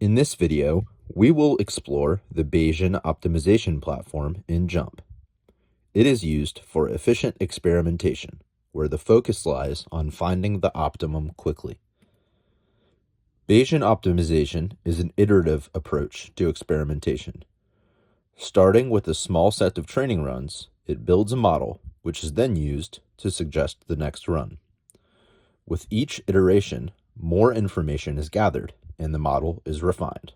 In this video, we will explore the Bayesian Optimization platform in JMP. It is used for efficient experimentation, where the focus lies on finding the optimum quickly. Bayesian optimization is an iterative approach to experimentation. Starting with a small set of training runs, it builds a model, which is then used to suggest the next run. With each iteration, more information is gathered and the model is refined.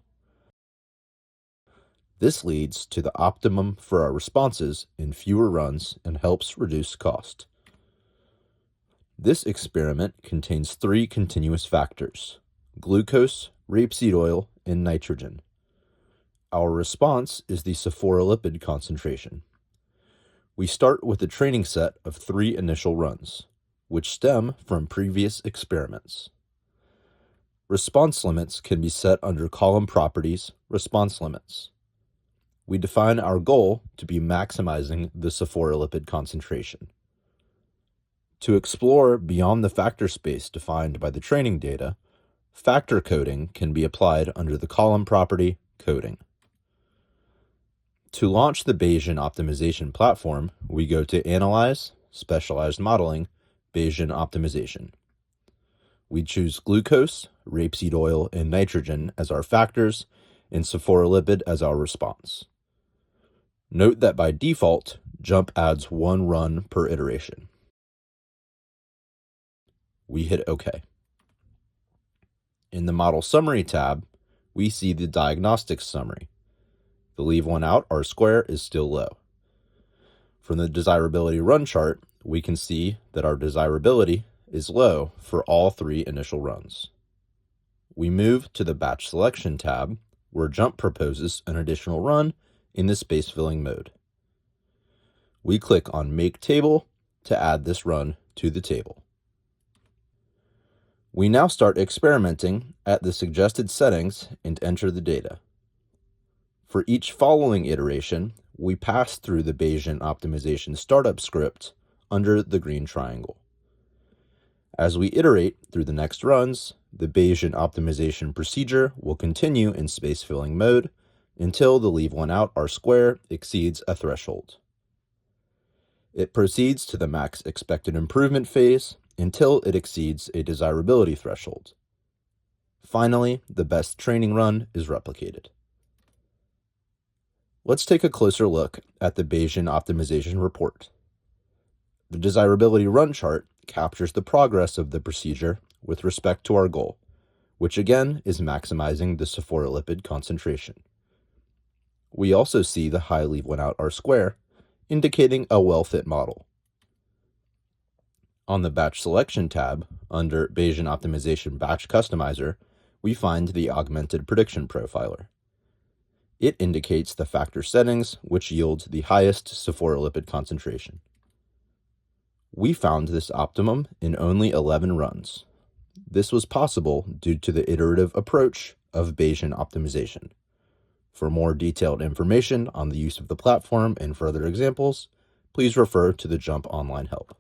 This leads to the optimum for our responses in fewer runs and helps reduce cost. This experiment contains 3 continuous factors: glucose, rapeseed oil, and nitrogen. Our response is the sphaerolipid concentration. We start with a training set of 3 initial runs, which stem from previous experiments. Response limits can be set under column properties, response limits. We define our goal to be maximizing the sphaerolipid concentration. To explore beyond the factor space defined by the training data, factor coding can be applied under the column property coding. To launch the Bayesian Optimization platform, we go to Analyze, Specialized Modeling, Bayesian Optimization. We choose glucose, rapeseed oil, and nitrogen as our factors, and sphaerolipid as our response. Note that by default, JMP adds 1 run per iteration. We hit OK. In the Model Summary tab, we see the Diagnostics Summary. The leave one out R-square is still low. From the desirability run chart, we can see that our desirability is low for all 3 initial runs. We move to the Batch Selection tab, where JMP proposes an additional run in the space filling mode. We click on Make Table to add this run to the table. We now start experimenting at the suggested settings and enter the data. For each following iteration, we pass through the Bayesian Optimization startup script under the green triangle. As we iterate through the next runs, the Bayesian optimization procedure will continue in space filling mode until the leave one out R-square exceeds a threshold. It proceeds to the max expected improvement phase until it exceeds a desirability threshold. Finally, the best training run is replicated. Let's take a closer look at the Bayesian optimization report. The desirability run chart captures the progress of the procedure with respect to our goal, which again is maximizing the sphaerolipid concentration. We also see the high leave one out R-square, indicating a well-fit model. On the Batch Selection tab, under Bayesian Optimization Batch Customizer, we find the Augmented Prediction Profiler. It indicates the factor settings which yield the highest sphaerolipid concentration. We found this optimum in only 11 runs. This was possible due to the iterative approach of Bayesian optimization. For more detailed information on the use of the platform and further examples, please refer to the JMP online help.